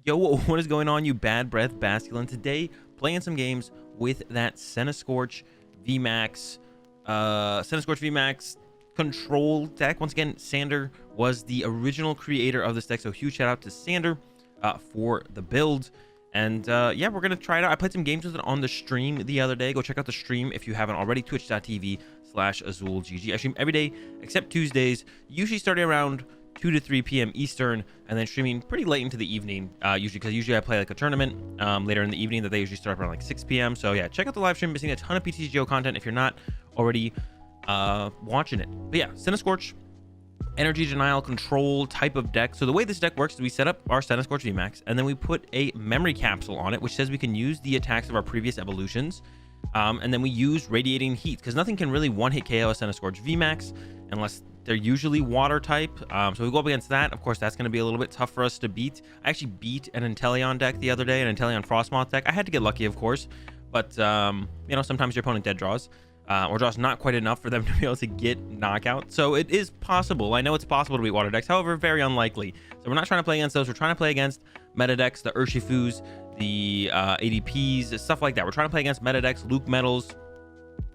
Yo, what is going on, you bad breath basculin? Today, playing some games with that Scorch VMAX, Scorch VMAX control deck. Once again, Sander was the original creator of this deck, so huge shout out to Sander for the build. And yeah, we're gonna try it out. I played some games with it on the stream the other day. Go check out the stream if you haven't already. Twitch.tv/AzulGG. I stream every day except Tuesdays, usually starting around 2 to 3 p.m. Eastern, and then streaming pretty late into the evening, usually I play like a tournament later in the evening that they usually start around like 6 p.m. So yeah, check out the live stream. Missing a ton of PTGO content if you're not already watching it. But yeah, Scorch, energy denial control type of deck. So the way this deck works is we set up our Scorch VMAX, and then we put a memory capsule on it, which says we can use the attacks of our previous evolutions. And then we use radiating heat, because nothing can really one-hit KO a Scorch VMAX unless they're usually water type. So we go up against that. Of course, that's going to be a little bit tough for us to beat. I actually beat an Inteleon deck the other day, an Inteleon Frostmoth deck. I had to get lucky, of course, but you know, sometimes your opponent dead draws. Or draws not quite enough for them to be able to get knockout. So it is possible. I know it's possible to beat water decks, however, very unlikely. So we're not trying to play against those. We're trying to play against meta decks, the Urshifus, the ADPs, stuff like that. We're trying to play against meta decks, Luke Metals,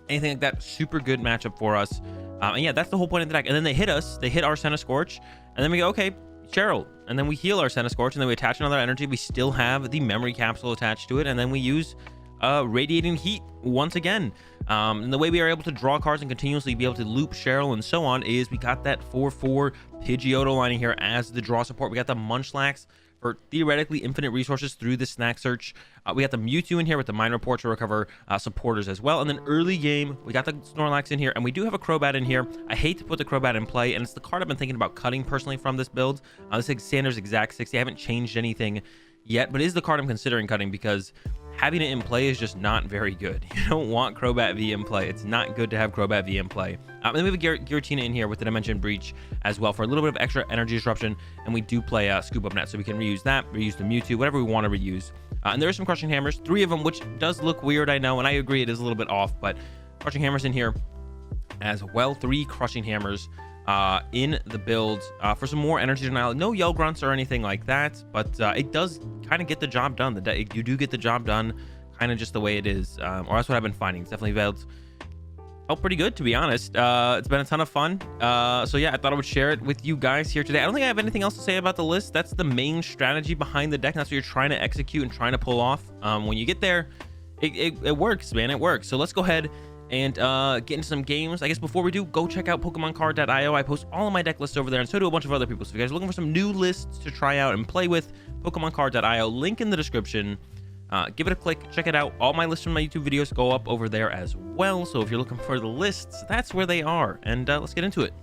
anything like that. Super good matchup for us. And yeah, that's the whole point of the deck. And then they hit us. They hit our Scorch, and then we go, okay, Cheryl. And then we heal our Scorch, and then we attach another energy. We still have the memory capsule attached to it, and then we use radiating heat once again. And the way we are able to draw cards and continuously be able to loop Cheryl and so on is we got that 4/4 Pidgeotto lining here as the draw support. We got the Munchlax for theoretically infinite resources through the snack search. We got the Mewtwo in here with the Mine Report to recover supporters as well. And then early game, we got the Snorlax in here, and we do have a Crobat in here. I hate to put the Crobat in play, and it's the card I've been thinking about cutting personally from this build. This is Sander's exact 60. I haven't changed anything yet, but it is the card I'm considering cutting because having it in play is just not very good. You don't want Crobat V in play. It's not good to have Crobat V in play. And then we have a Giratina in here with the Dimension Breach as well for a little bit of extra energy disruption, and we do play Scoop Up Net, so we can reuse that, reuse the Mewtwo, whatever we want to reuse. And there are some Crushing Hammers, 3 of them, which does look weird, I know, and I agree it is a little bit off, but Crushing Hammers in here as well. 3 Crushing Hammers in the build for some more energy denial. No Yell Grunts or anything like that, but it does kind of get the job done. You do get the job done kind of just the way it is, or that's what I've been finding. It's definitely felt pretty good, to be honest. It's been a ton of fun. So yeah, I thought I would share it with you guys here today. I don't think I have anything else to say about the list. That's the main strategy behind the deck. That's what you're trying to execute and trying to pull off. When you get there, it works, man. It works. So let's go ahead and get into some games. I guess before we do, go check out PokemonCard.io. I post all of my deck lists over there, and so do a bunch of other people. So if you guys are looking for some new lists to try out and play with, PokemonCard.io, link in the description. Give it a click, check it out. All my lists from my YouTube videos go up over there as well. So if you're looking for the lists, that's where they are. And let's get into it.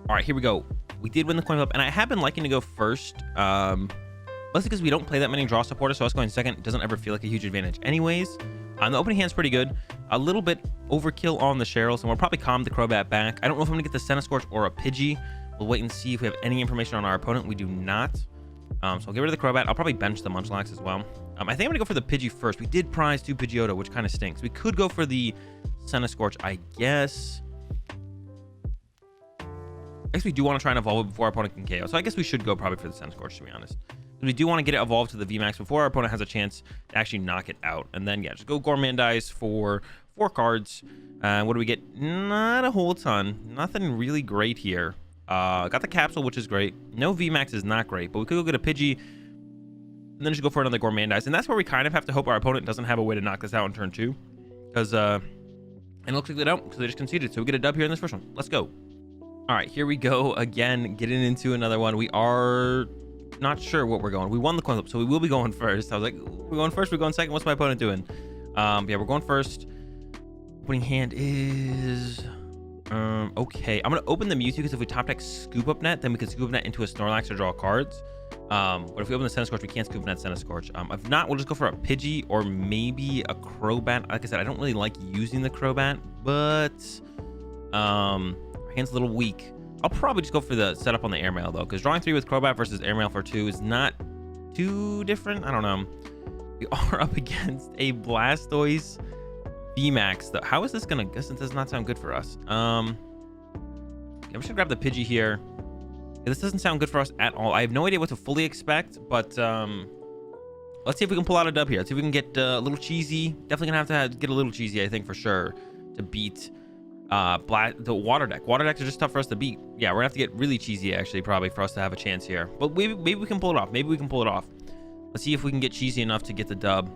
All right, here we go. We did win the coin flip, and I have been liking to go first. Mostly because we don't play that many draw supporters, so us going second doesn't ever feel like a huge advantage anyways. The opening hand's pretty good. A little bit overkill on the Cheryl, so we'll probably calm the Crobat back. I don't know if I'm gonna get the Scorch or a Pidgey. We'll wait and see if we have any information on our opponent. We do not. So I'll get rid of the Crobat. I'll probably bench the Munchlax as well. I think I'm gonna go for the Pidgey first. We did prize 2 Pidgeotto, which kind of stinks. We could go for the Scorch, I guess. I guess we do want to try and evolve it before our opponent can KO. So I guess we should go probably for the Scorch, to be honest. We do want to get it evolved to the VMAX before our opponent has a chance to actually knock it out. And then, yeah, just go Gourmandize for 4 cards. What do we get? Not a whole ton. Nothing really great here. Got the Capsule, which is great. No VMAX is not great, but we could go get a Pidgey and then just go for another Gourmandize. And that's where we kind of have to hope our opponent doesn't have a way to knock this out in turn 2. Because, and it looks like they don't, because they just conceded. So we get a dub here in this first one. Let's go. All right, here we go again, getting into another one. We are not sure what we're going. We won the coin flip, so we will be going first. I was like, we're going first, we're going second. What's my opponent doing? Yeah, we're going first. Opening hand is okay. I'm gonna open the Mewtwo because if we top deck Scoop Up Net, then we can Scoop Up Net into a Snorlax or draw cards. But if we open the Scorch, we can't Scoop Net Scorch. If not, we'll just go for a Pidgey or maybe a Crobat. Like I said, I don't really like using the Crobat, but hand's a little weak. I'll probably just go for the setup on the Airmail though, because drawing 3 with Crobat versus Airmail for 2 is not too different. I don't know. We are up against a Blastoise VMAX though. How is this gonna guess? It does not sound good for us. I'm just gonna grab the Pidgey here. This doesn't sound good for us at all. I have no idea what to fully expect, but let's see if we can pull out a dub here. Let's see if we can get a little cheesy. Definitely gonna have to get a little cheesy, I think, for sure, to beat the water deck. Water decks are just tough for us to beat. Yeah, we're gonna have to get really cheesy, actually, probably, for us to have a chance here. But maybe we can pull it off. Maybe we can pull it off. Let's see if we can get cheesy enough to get the dub.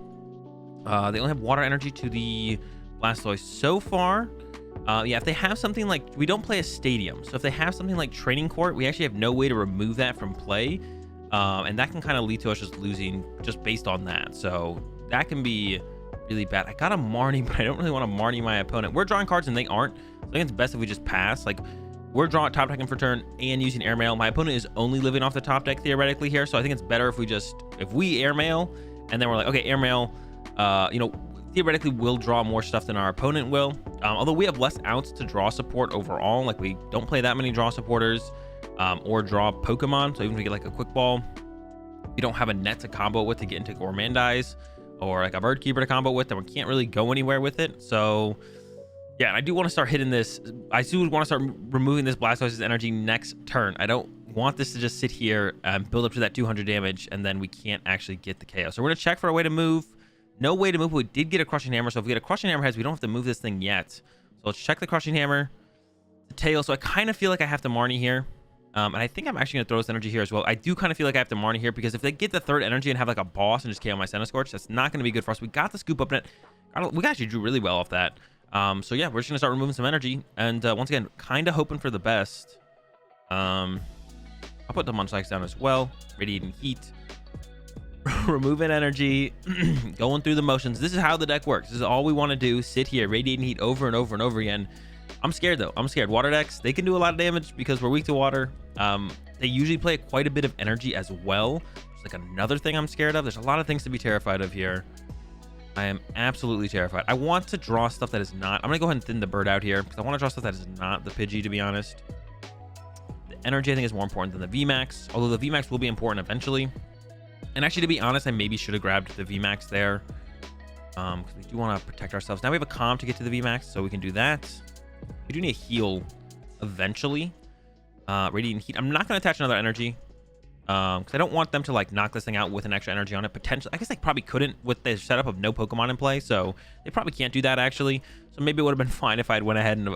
They only have water energy to the Blastoise so far. Yeah, if they have something like, we don't play a stadium, so if they have something like training court, we actually have no way to remove that from play, and that can kind of lead to us just losing just based on that. So that can be really bad. I got a Marnie, but I don't really want to Marnie my opponent. We're drawing cards and they aren't, so I think it's best if we just pass. Like, we're drawing top decking for turn and using airmail. My opponent is only living off the top deck theoretically here, so I think it's better if we airmail and then we're like, okay, airmail, you know, theoretically we'll draw more stuff than our opponent will, although we have less outs to draw support overall. Like, we don't play that many draw supporters or draw Pokemon, so even if we get like a quick ball, we don't have a net to combo with to get into Gourmandize or like a Bird Keeper to combo with, then we can't really go anywhere with it. So yeah, and I do want to start hitting this. I do want to start removing this Blastoise's energy next turn. I don't want this to just sit here and build up to that 200 damage and then we can't actually get the KO. So we're gonna check for a way to move. No way to move. We did get a Crushing Hammer, so if we get a Crushing Hammer heads, we don't have to move this thing yet. So let's check the Crushing Hammer, the tail. So I kind of feel like I have to Marnie here, and I think I'm actually gonna throw this energy here as well. I do kind of feel like I have to Marnie here because if they get the third energy and have like a boss and just KO my Centiskorch, that's not gonna be good for us. We got the scoop up net. We actually drew really well off that. So yeah, we're just gonna start removing some energy, and once again, kind of hoping for the best. I'll put the Munchlax down as well. Radiating Heat. Removing energy, going through the motions. This is how the deck works. This is all we want to do. Sit here, Radiating Heat over and over and over again. I'm scared though. I'm scared. Water decks, they can do a lot of damage because we're weak to water. They usually play quite a bit of energy as well. It's like another thing I'm scared of. There's a lot of things to be terrified of here. I am absolutely terrified. I want to draw stuff that is not. I'm gonna go ahead and thin the bird out here because I want to draw stuff that is not the Pidgey, to be honest. The energy I think is more important than the VMAX, although the VMAX will be important eventually. And actually, to be honest, I maybe should have grabbed the VMAX there, because we do want to protect ourselves. Now we have a Calm to get to the VMAX, so we can do that. We do need a heal eventually. Radiant Heat. I'm not going to attach another energy, because I don't want them to like knock this thing out with an extra energy on it. Potentially, I guess they probably couldn't with the setup of no Pokemon in play, so they probably can't do that actually. So maybe it would have been fine if I'd went ahead and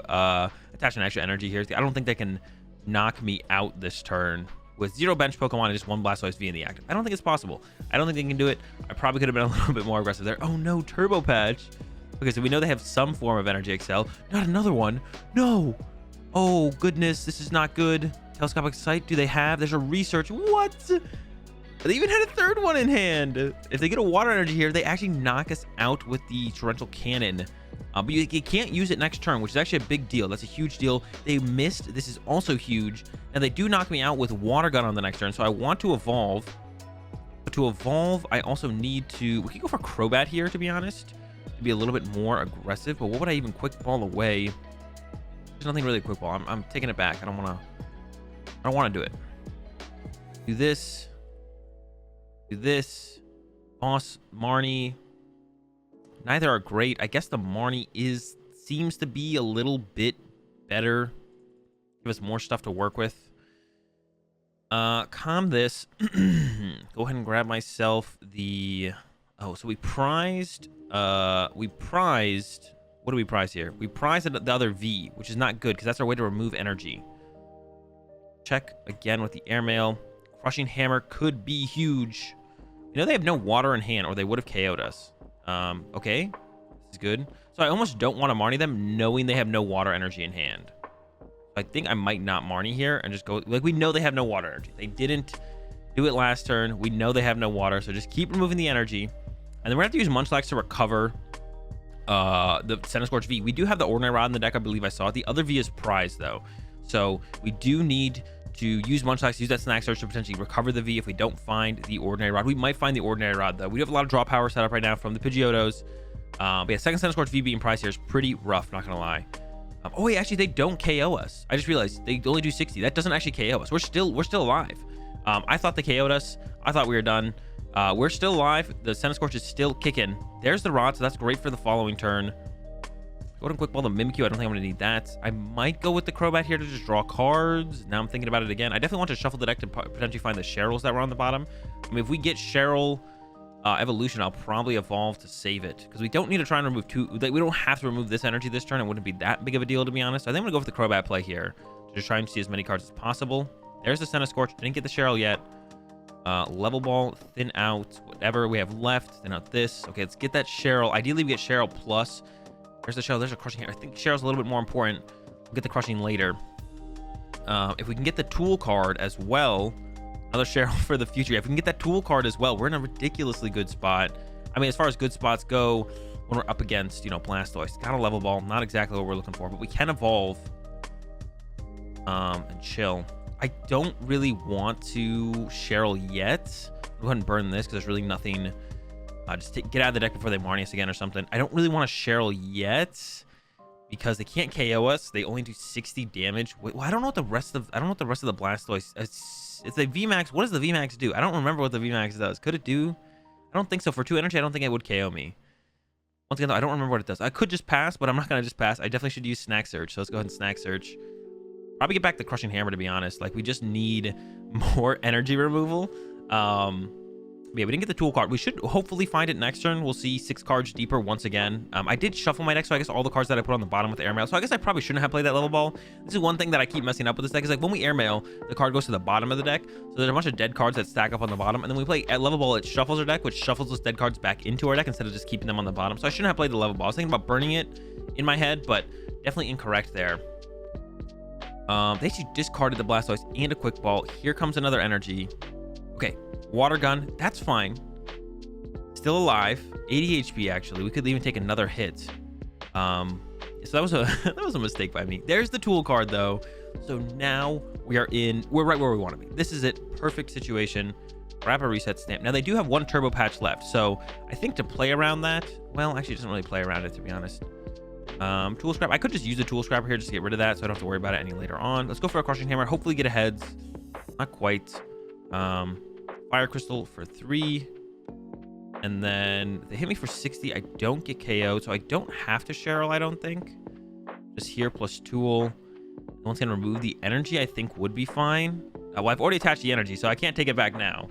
attached an extra energy here. I don't think they can knock me out this turn with 0 bench Pokemon and just 1 Blastoise V in the active. I don't think it's possible. I don't think they can do it. I probably could have been a little bit more aggressive there. Oh no, Turbo Patch. Okay, so we know they have some form of Energy Excel. Not another one. No. Oh goodness, this is not good. Telescopic Sight, do they have? There's a Research. What? They even had a third one in hand. If they get a Water Energy here, they actually knock us out with the Torrential Cannon. But you can't use it next turn, which is actually a big deal. That's a huge deal. They missed. This is also huge. And they do knock me out with Water Gun on the next turn, so I want to evolve. But to evolve, I also need to... We can go for Crobat here, to be honest, to be a little bit more aggressive. But what would I even Quick Ball away? There's nothing really Quick Ball. I'm taking it back. I don't want to do it. Do this. Do this. Boss, Marnie. Neither are great. I guess the Marnie seems to be a little bit better. Give us more stuff to work with. Calm this. Go ahead and grab myself the... Oh, so we prized... What do we prize here? We prized the other V, which is not good because that's our way to remove energy. Check again with the Airmail. Crushing Hammer could be huge. You know they have no water in hand or they would have KO'd us. Okay, this is good. So I almost don't want to Marnie them knowing they have no water energy in hand. I think I might not Marnie here and just go, like, we know they have no water energy. They didn't do it last turn. We know they have no water, so just keep removing the energy. And then we're gonna have to use Munchlax to recover the Centiskorch V. We do have the Ordinary Rod in the deck, I believe I saw it. The other V is prized though. So we do need to use Munchlax, use that Snack Search to potentially recover the V if we don't find the Ordinary Rod. We might find the Ordinary Rod though. We do have a lot of draw power set up right now from the Pidgeotos. But yeah, second Centiskorch V being prized here is pretty rough, not gonna lie. Oh wait, actually they don't KO us. I just realized they only do 60. That doesn't actually KO us. We're still alive. I thought they KO'd us. I thought we were done. We're still alive. The Centiskorch is still kicking. There's the Rod, so that's great for the following turn. Go ahead and Quick Ball the Mimikyu. I don't think I'm going to need that. I might go with the Crobat here to just draw cards. Now I'm thinking about it again. I definitely want to shuffle the deck to potentially find the Cheryls that were on the bottom. I mean, if we get Cheryl evolution, I'll probably evolve to save it because we don't need to try and remove two. We don't have to remove this energy this turn. It wouldn't be that big of a deal, to be honest. So I think I'm gonna go for the Crobat play here to just try and see as many cards as possible. There's the Scorch. Didn't get the Cheryl yet. Level Ball, Thin Out, whatever we have left. Thin Out this. Okay, let's get that Cheryl. Ideally, we get Cheryl plus. There's the Cheryl. There's a Crushing here. I think Cheryl's a little bit more important. We'll get the Crushing later. If we can get the Tool card as well, another Cheryl for the future. If we can get that Tool card as well, we're in a ridiculously good spot. I mean, as far as good spots go, when we're up against, Blastoise, got a Level Ball. Not exactly what we're looking for, but we can evolve and chill. I don't really want to Cheryl yet. Go ahead and burn this because there's really nothing. Just get out of the deck before they Marnius again or something. I don't really want to Cheryl yet because they can't KO us. They only do 60 damage. Wait, well, I don't know what the rest of the Blastoise. It's a VMAX. What does the VMAX do? I don't remember what the VMAX does. Could it do? I don't think so. For 2 energy, I don't think it would KO me. Once again, though, I don't remember what it does. I could just pass, but I'm not gonna just pass. I definitely should use Snack Search. So let's go ahead and Snack Search. Probably get back the Crushing Hammer, to be honest. Like, we just need more energy removal. Yeah, we didn't get the Tool card. We should hopefully find it next turn. We'll see 6 cards deeper once again. I did shuffle my deck, so I guess all the cards that I put on the bottom with the Airmail. So I guess I probably shouldn't have played that Level Ball. This is one thing that I keep messing up with this deck, is like when we Airmail, the card goes to the bottom of the deck. So there's a bunch of dead cards that stack up on the bottom. And then we play at Level Ball, it shuffles our deck, which shuffles those dead cards back into our deck instead of just keeping them on the bottom. So I shouldn't have played the Level Ball. I was thinking about burning it in my head, but definitely incorrect there. They actually discarded the Blastoise and a Quick Ball. Here comes another energy. Okay, Water Gun. That's fine. Still alive. 80 HP, actually. We could even take another hit. So that was a that was a mistake by me. There's the Tool card, though. So now we're right where we want to be. This is it. Perfect situation. Grab a reset stamp. Now, they do have 1 Turbo Patch left. So I think to play around that, well, actually, it doesn't really play around it, to be honest. Tool Scrap. I could just use the Tool Scrapper here just to get rid of that, so I don't have to worry about it any later on. Let's go for a Crushing Hammer. Hopefully get a heads. Not quite. Fire Crystal for 3. And then they hit me for 60. I don't get KO'd, so I don't have to Cheryl, I don't think. Just here plus Tool. Once again, remove the energy, I think would be fine. Well, I've already attached the energy, so I can't take it back now.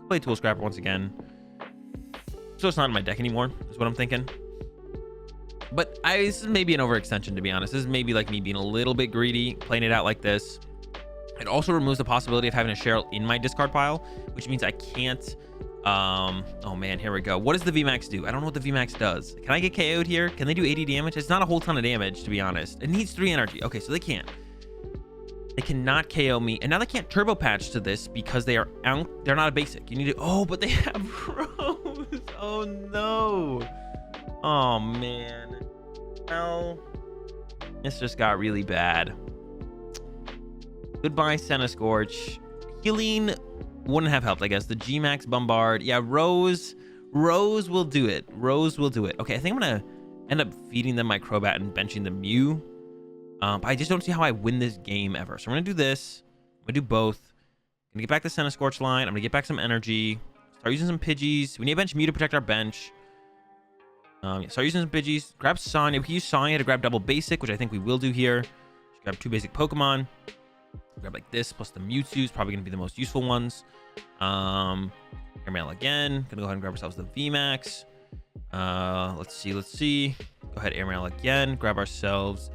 Play Tool Scrapper once again. So it's not in my deck anymore, is what I'm thinking. But this is maybe an overextension, to be honest. This is maybe like me being a little bit greedy, playing it out like this. It also removes the possibility of having a Cheryl in my discard pile, which means I can't. Oh man, here we go. What does the VMAX do? I don't know what the VMAX does. Can I get KO'd here? Can they do 80 damage? It's not a whole ton of damage, to be honest. It needs 3 energy. Okay, so they can't. They cannot KO me. And now they can't Turbo Patch to this because they are out. They're not a basic. You need to. Oh, but they have Rose. Oh no. Oh man. Well, this just got really bad. Goodbye, Scorch. Healing wouldn't have helped, I guess. The G-Max Bombard. Yeah, Rose will do it. Rose will do it. Okay, I think I'm gonna end up feeding them my Crobat and benching the Mew. But I just don't see how I win this game ever. So I'm gonna do this. I'm gonna do both. I'm gonna get back the Scorch line. I'm gonna get back some energy. Start using some Pidgeys. We need to bench Mew to protect our bench. Start using some Pidgeys. Grab Sonya. We can use Sonya to grab double basic, which I think we will do here. Just grab 2 basic Pokemon. Grab like this, plus the Mewtwo's probably going to be the most useful ones. Airmail again. Gonna go ahead and grab ourselves the VMAX. Let's see. Go ahead, Airmail again. Grab ourselves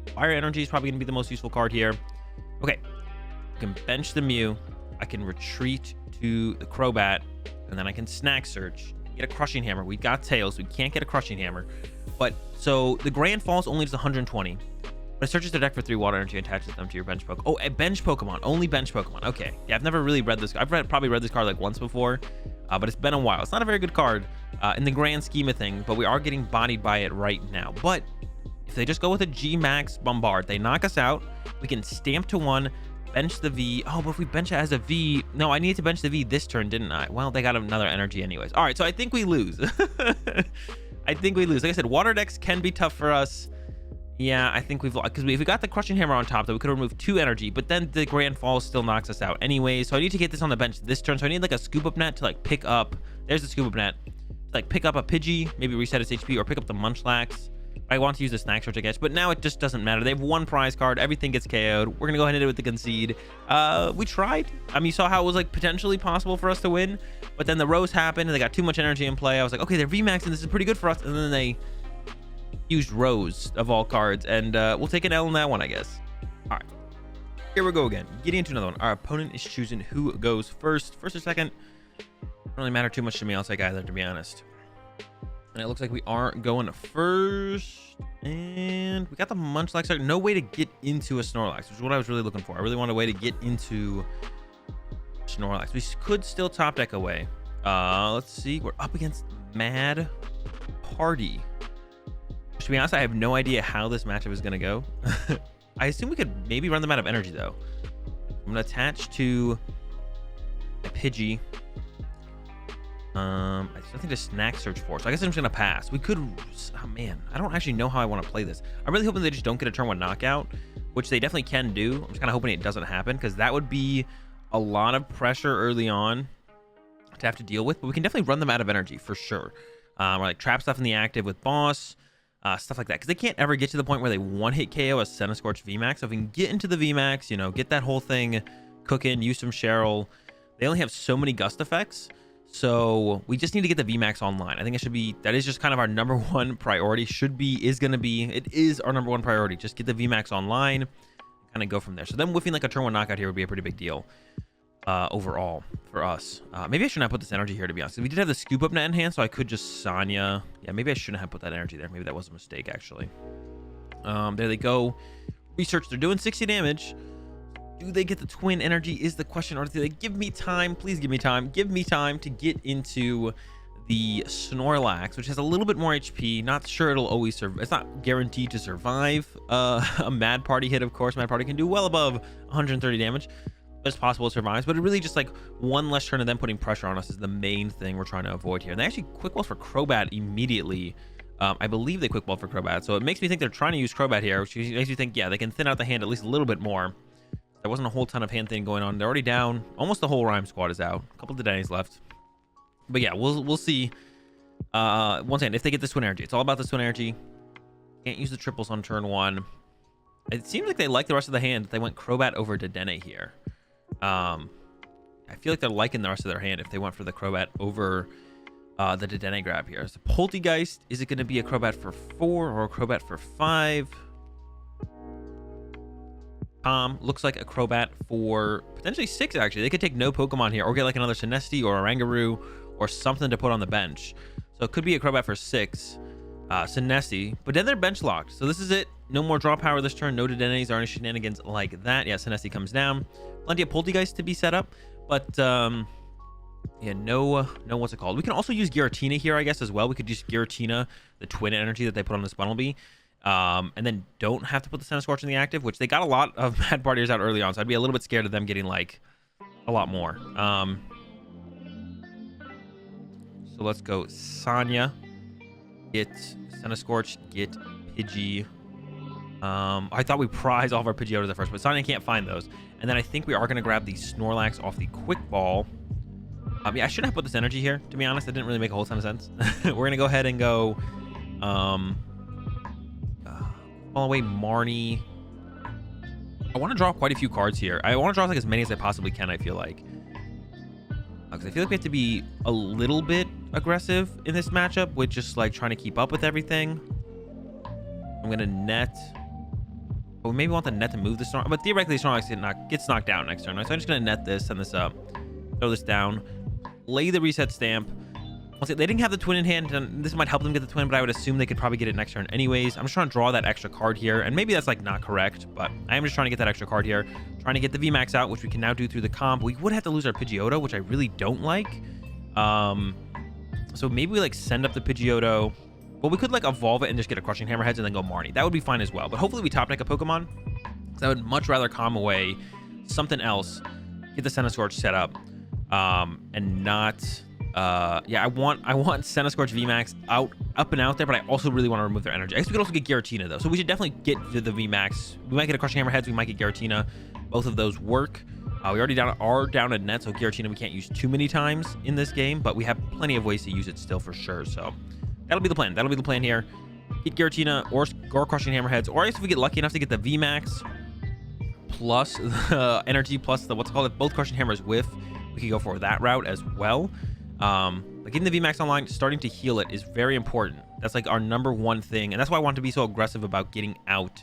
the Fire Energy is probably going to be the most useful card here. Okay. I can bench the Mew. I can retreat to the Crobat. And then I can Snack Search. Get a Crushing Hammer. We got Tails. We can't get a Crushing Hammer. But, so, the Grand Falls only does 120. But it searches the deck for 3 water energy and attaches them to your bench Pokemon. Oh, a bench Pokemon. Only bench Pokemon. Okay. Yeah, I've never really read this. Probably read this card like once before. But it's been a while. It's not a very good card in the grand scheme of things. But we are getting bodied by it right now. But if they just go with a G-Max Bombard, they knock us out. We can stamp to 1. Bench the V. Oh, but if we bench it as a V... No, I needed to bench the V this turn, didn't I? Well, they got another energy anyways. All right, so I think we lose. I think we lose. Like I said, water decks can be tough for us. Yeah, I think we've lost. Because if we got the Crushing Hammer on top, then we could remove 2 energy. But then the Grand Fall still knocks us out anyway. So I need to get this on the bench this turn. So I need like a Scoop Up Net to like pick up... There's the Scoop Up Net. To like pick up a Pidgey, maybe reset its HP, or pick up the Munchlax. I want to use the snack search, I guess, but now it just doesn't matter. They have one prize card. Everything gets KO'd. We're gonna go ahead and do it with the concede. We tried. I mean, you saw how it was like potentially possible for us to win, but then the Rose happened and they got too much energy in play. I was like, okay, they're VMAX and this is pretty good for us, and then they used Rose of all cards, and we'll take an L in that one, I guess. All right, here we go again. Getting into another one. Our opponent is choosing who goes first or second. Doesn't really matter too much to me. I'll take either, to be honest. And it looks like we are going first. And we got the Munchlax. No way to get into a Snorlax, which is what I was really looking for. I really wanted a way to get into Snorlax. We could still top deck away. Let's see. We're up against Mad Party. To be honest, I have no idea how this matchup is going to go. I assume we could maybe run them out of energy, though. I'm going to attach to a Pidgey. I still think to snack search for, so I guess I'm just gonna pass. We could, oh man, I don't actually know how I want to play this. I'm really hoping they just don't get a turn one knockout, which they definitely can do. I'm just kind of hoping it doesn't happen, because that would be a lot of pressure early on to have to deal with, but we can definitely run them out of energy for sure. Or like trap stuff in the active with Boss, stuff like that, because they can't ever get to the point where they one-hit KO a Centiskorch VMAX. So if we can get into the VMAX, you know, get that whole thing cooking, use some Cheryl. They only have so many gust effects, so we just need to get the VMAX online. I think it should be, that is just kind of our number one priority. It is our number one priority. Just get the VMAX online and kind of go from there. So then whiffing like a turn one knockout here would be a pretty big deal overall for us. Maybe I shouldn't have put this energy here, to be honest. We did have the scoop up net in hand, so I could just Sanya. Yeah, maybe I shouldn't have put that energy there. Maybe that was a mistake, actually. There they go. Research, they're doing 60 damage. Do they get the twin energy is the question, or do they give me time? Please give me time. Give me time to get into the Snorlax, which has a little bit more HP. Not sure it'll always survive. It's not guaranteed to survive a Mad Party hit, of course. Mad Party can do well above 130 damage. It's possible it survives, but it really just like one less turn of them putting pressure on us is the main thing we're trying to avoid here. And they actually quick balls for Crobat immediately. I believe they quick ball for Crobat, so it makes me think they're trying to use Crobat here, which makes you think, yeah, they can thin out the hand at least a little bit more. There wasn't a whole ton of hand thinning going on. They're already down. Almost the whole Rhyme squad is out. A couple of Dedennis left. But yeah, we'll see. Once again, if they get the Twin Energy. It's all about the Twin Energy. Can't use the triples on turn one. It seems like they like the rest of the hand. They went Crobat over Dedenne here. I feel like they're liking the rest of their hand if they went for the Crobat over the Dedenne grab here. So Poltegeist, is it going to be a Crobat for 4 or a Crobat for 5? Looks like a Crobat for potentially 6, actually. They could take no Pokemon here or get like another Sinesti or a Rangaroo or something to put on the bench. So it could be a Crobat for 6, Sinesti, but then they're bench locked. So this is it. No more draw power this turn. No Dedennes or any shenanigans like that. Yeah, Sinesti comes down. Plenty of Poltegeist to be set up, but yeah, no what's it called? We can also use Giratina here, I guess, as well. We could use Giratina, the twin energy that they put on this Bunnelby. And then don't have to put the Centiskorch in the active, which they got a lot of Mad Partiers out early on, so I'd be a little bit scared of them getting like a lot more. So let's go Sanya, get Centiskorch, get Pidgey. I thought we prize all of our Pidgeotos at first, but Sanya can't find those. And then I think we are going to grab the Snorlax off the Quick Ball. Yeah, I shouldn't have put this energy here, to be honest. That didn't really make a whole ton of sense. We're going to go ahead and go fall away Marnie. I want to draw quite a few cards here. I want to draw like as many as I possibly can, I feel like. Because I feel like we have to be a little bit aggressive in this matchup with just like trying to keep up with everything. I'm going to net. But we maybe want the net to move the Snorlax. But theoretically, Snorlax gets knocked down next turn, right? So I'm just going to net this, send this up, throw this down, lay the reset stamp. They didn't have the twin in hand, and this might help them get the twin, but I would assume they could probably get it next turn anyways. I'm just trying to draw that extra card here, and maybe that's like not correct, but I am just trying to get that extra card here, trying to get the VMAX out, which we can now do through the comp. We would have to lose our Pidgeotto, which I really don't like. So maybe we like send up the Pidgeotto. Well, we could like evolve it and just get a Crushing Hammerheads and then go Marnie. That would be fine as well, but hopefully we top deck a Pokemon, because I would much rather calm away something else, get the Centiskorch set up, and not... yeah, I want Centiskorch VMAX up and out there, but I also really want to remove their energy. I guess we could also get Giratina though, so we should definitely get to the VMAX. We might get a Crushing Hammerheads, we might get Giratina. Both of those work. We already are down at net, so Giratina we can't use too many times in this game, but we have plenty of ways to use it still for sure. So that'll be the plan. That'll be the plan here. get Giratina or Crushing Hammerheads, or I guess if we get lucky enough to get the VMAX plus the energy plus the what's called it, both Crushing Hammers with, we could go for that route as well. But getting the VMAX online, starting to heal it is very important. That's like our #1 thing, and that's why I want to be so aggressive about getting out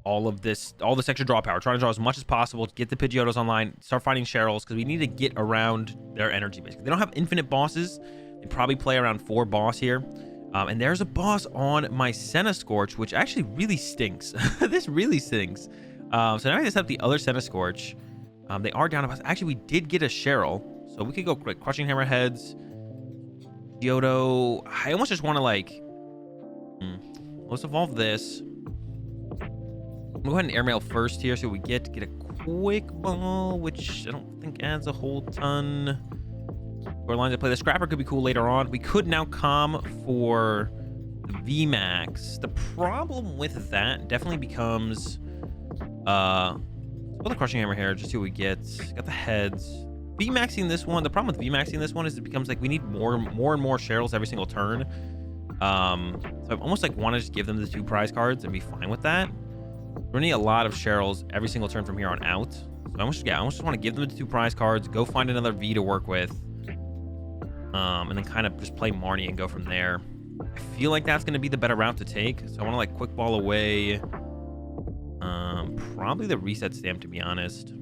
all this extra draw power, trying to draw as much as possible to get the Pidgeotos online, start fighting Cheryls, because we need to get around their energy basically. They don't have infinite bosses. They probably play around 4 boss here. And there's a boss on my Centiskorch, which actually really stinks. This really stinks. So now I just have the other Centiskorch. They are down to us. Actually, we did get a Cheryl, so we could go like Crushing Hammerheads, Yodo. I almost just want to like, let's evolve this. We'll go ahead and Airmail first here, so we get a Quick Ball, which I don't think adds a whole ton. Or lines of play. The Scrapper could be cool later on. We could now calm for the VMAX. The problem with that definitely becomes well, the Crushing Hammer here, just see what we get. Got the heads. VMAXing this one. The problem with VMAXing this one is it becomes like we need more and more Cheryls every single turn. So I almost like want to just give them the 2 prize cards and be fine with that. We're gonna need a lot of Cheryls every single turn from here on out. So I almost just want to give them the 2 prize cards, go find another V to work with, and then kind of just play Marnie and go from there. I feel like that's gonna be the better route to take. So I want to like Quick Ball away. Probably the reset stamp, to be honest.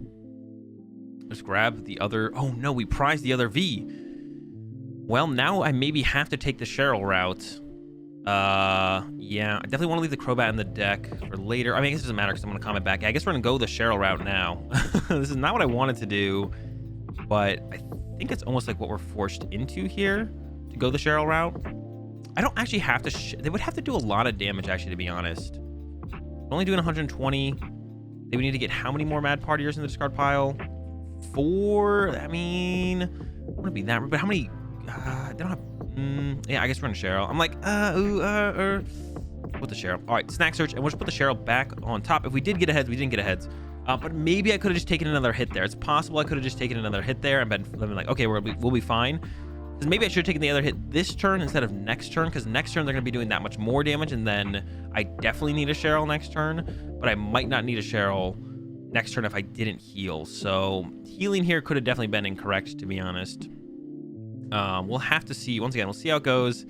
Just grab the other. Oh no, we prized the other V. Well, now I maybe have to take the Cheryl route. Yeah, I definitely want to leave the Crobat in the deck for later. I mean, I guess it doesn't matter because I'm going to comment back. I guess we're going to go the Cheryl route now. This is not what I wanted to do, but I think it's almost like what we're forced into here to go the Cheryl route. I don't actually have to. They would have to do a lot of damage, actually, to be honest. We're only doing 120. They would need to get how many more Mad Partiers in the discard pile? 4. I mean, I want to be that, but how many? They don't have. Yeah, I guess we're in Cheryl. I'm like, put the Cheryl. All right, Snack Search, and we'll just put the Cheryl back on top. If we did get a heads, we didn't get a heads. But maybe I could have just taken another hit there. It's possible I could have just taken another hit there and been like, okay, we'll be fine. Because maybe I should have taken the other hit this turn instead of next turn, because next turn they're going to be doing that much more damage, and then I definitely need a Cheryl next turn, but I might not need a Cheryl next turn if I didn't heal. So healing here could have definitely been incorrect, to be honest. We'll have to see. Once again, we'll see how it goes.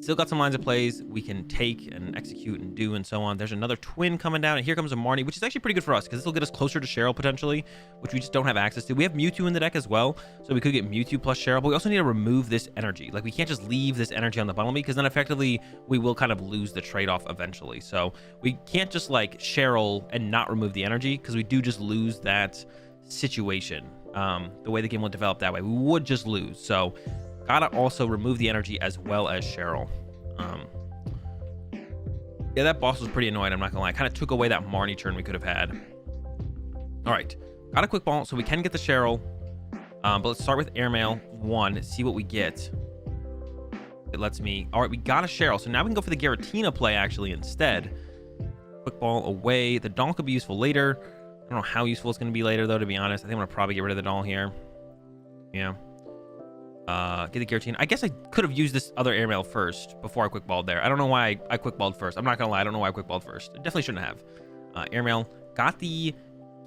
Still got some lines of plays we can take and execute and do and so on. There's another twin coming down, and here comes a Marnie, which is actually pretty good for us because this will get us closer to Cheryl potentially, which we just don't have access to. We have Mewtwo in the deck as well, so we could get Mewtwo plus Cheryl, but we also need to remove this energy. Like, we can't just leave this energy on the bottom because then effectively we will kind of lose the trade-off eventually. So we can't just like Cheryl and not remove the energy, because we do just lose that situation. The way the game will develop that way, we would just lose. So gotta also remove the energy as well as Cheryl. Yeah, that boss was pretty annoying, I'm not gonna lie. Kind of took away that Marnie turn we could have had. All right, got a Quick Ball, so we can get the Cheryl. But let's start with Airmail 1, see what we get. It lets me. All right, we got a Cheryl, so now we can go for the Giratina play actually instead. Quick Ball away. The doll could be useful later. I don't know how useful it's going to be later, though, to be honest. I think I'm going to probably get rid of the doll here. Yeah. Get the Giratina. I guess I could have used this other Airmail first before I Quick Balled there. I don't know why I Quick Balled first. I'm not going to lie. I don't know why I Quick Balled first. I definitely shouldn't have. Airmail. Got the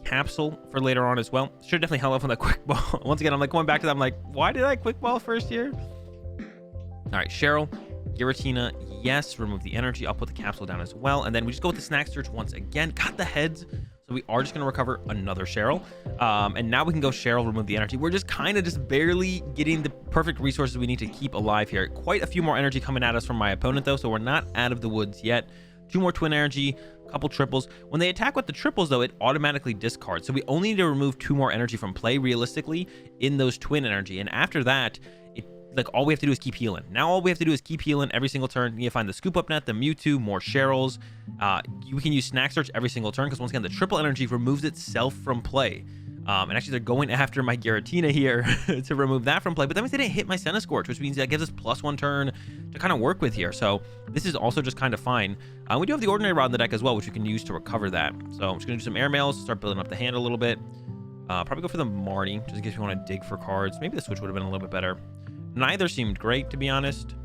capsule for later on as well. Should have definitely held off on that Quick Ball. Once again, I'm like going back to that. I'm like, why did I Quick Ball first here? All right, Cheryl. Giratina, yes. Remove the energy. I'll put the capsule down as well. And then we just go with the Snack Search once again. Got the heads. So we are just going to recover another Cheryl. And now we can go Cheryl, remove the energy. We're just kind of just barely getting the perfect resources we need to keep alive here. Quite a few more energy coming at us from my opponent, though, so we're not out of the woods yet. 2 more twin energy, a couple triples. When they attack with the triples, though, it automatically discards. So we only need to remove 2 more energy from play, realistically, in those twin energy. And after that, like, all we have to do is keep healing. Now all we have to do is keep healing every single turn. You need to find the Scoop Up Net, the Mewtwo, more Cheryls. We can use Snack Search every single turn because, once again, the triple energy removes itself from play. And actually, they're going after my Giratina here to remove that from play. But that means they didn't hit my Centiskorch, which means that gives us +1 turn to kind of work with here. So this is also just kind of fine. We do have the Ordinary Rod in the deck as well, which we can use to recover that. So I'm just going to do some Airmails, start building up the hand a little bit. Probably go for the Marnie, just in case we want to dig for cards. Maybe the Switch would have been a little bit better. Neither seemed great, to be honest.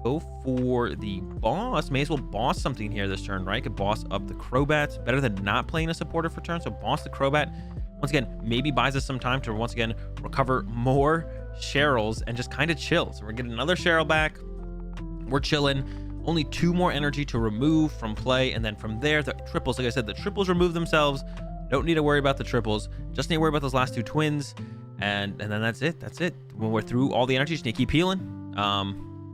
Go for the boss. May as well boss something here this turn, right? Could boss up the Crobat. Better than not playing a supporter for turn. So boss the Crobat. Once again, maybe buys us some time to once again recover more Cheryls and just kind of chill. So we're getting another Cheryl back. We're chilling. Only 2 more energy to remove from play. And then from there, the triples, like I said, the triples remove themselves. Don't need to worry about the triples. Just need to worry about those last 2 twins. And then that's it. That's it. When we're through all the energy, just need to keep healing.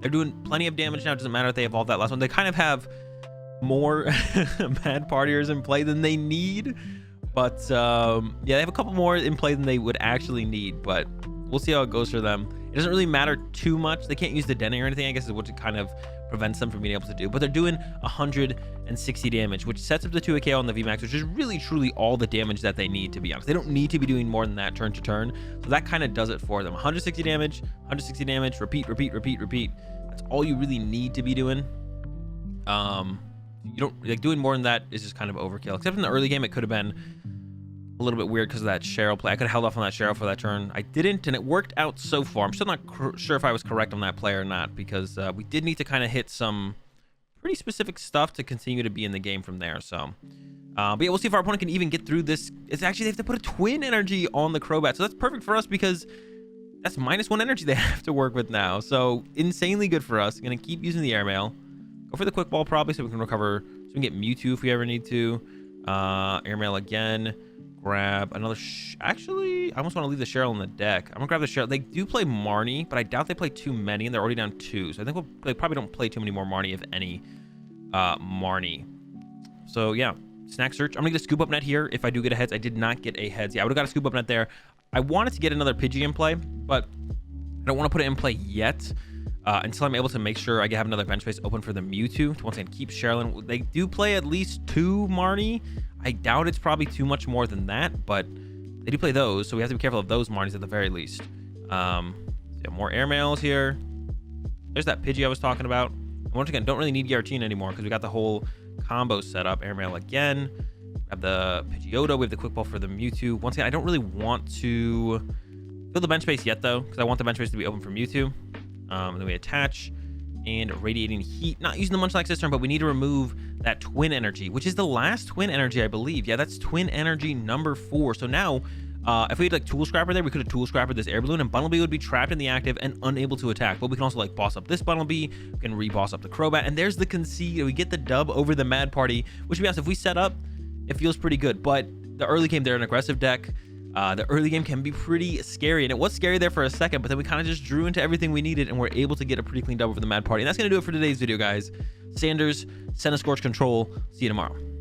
They're doing plenty of damage now. It doesn't matter if they evolve that last one. They kind of have more Mad Partiers in play than they need. But yeah, they have a couple more in play than they would actually need. But we'll see how it goes for them. It doesn't really matter too much. They can't use the denning or anything, I guess, is what it kind of prevents them from being able to do. But they're doing 160 damage, which sets up the 2 KO on the VMAX, which is really, truly all the damage that they need, to be honest. They don't need to be doing more than that turn to turn. So that kind of does it for them. 160 damage, 160 damage, repeat, repeat, repeat, repeat. That's all you really need to be doing. You don't like doing more than that is just kind of overkill. Except in the early game, it could have been a little bit weird because of that Cheryl play. I could have held off on that Cheryl for that turn. I didn't, and it worked out so far. I'm still not sure if I was correct on that play or not, because we did need to kind of hit some pretty specific stuff to continue to be in the game from there. So, but yeah, we'll see if our opponent can even get through this. It's actually, they have to put a twin energy on the Crobat, so that's perfect for us because that's -1 energy they have to work with now. So insanely good for us. Gonna keep using the airmail. Go for the quick ball probably so we can recover, so we can get Mewtwo if we ever need to. Airmail again. Grab another. Actually, I almost want to leave the Cheryl in the deck. I'm gonna grab the Cheryl. They do play Marnie, but I doubt they play too many, and they're already down 2. So I think they probably don't play too many more Marnie, if any. Marnie. So yeah, snack search. I'm gonna get a scoop up net here. If I do get a heads, I did not get a heads. Yeah, I would have got a scoop up net there. I wanted to get another Pidgey in play, but I don't want to put it in play yet until I'm able to make sure I have another bench space open for the Mewtwo to once again keep Sherilyn. They do play at least 2 Marnie. I doubt it's probably too much more than that, but they do play those, so we have to be careful of those Marnies at the very least. Yeah, more airmails here. There's that Pidgey I was talking about. And once again, don't really need Yarchina anymore because we got the whole combo set up. Airmail again. Have the Pidgeotto. We have the quick ball for the Mewtwo. Once again, I don't really want to fill the bench space yet, though, because I want the bench space to be open for Mewtwo. And then we attach and Radiating Heat. Not using the Munchlax this turn, but we need to remove that Twin Energy, which is the last Twin Energy, I believe. Yeah, that's Twin Energy number 4. So now, if we had like Tool Scrapper there, we could have Tool Scrapper this Air Balloon, and Bunnelby would be trapped in the active and unable to attack. But we can also like boss up this Bunnelby. We can re-boss up the Crobat, and there's the concede. We get the dub over the Mad Party, which, to be honest, if we set up, it feels pretty good. But the early game, they're an aggressive deck. The early game can be pretty scary, and it was scary there for a second, but then we kind of just drew into everything we needed, and we're able to get a pretty clean dub over the Mad Party. And that's going to do it for today's video, guys. Sanders, Senna Scorch Control. See you tomorrow.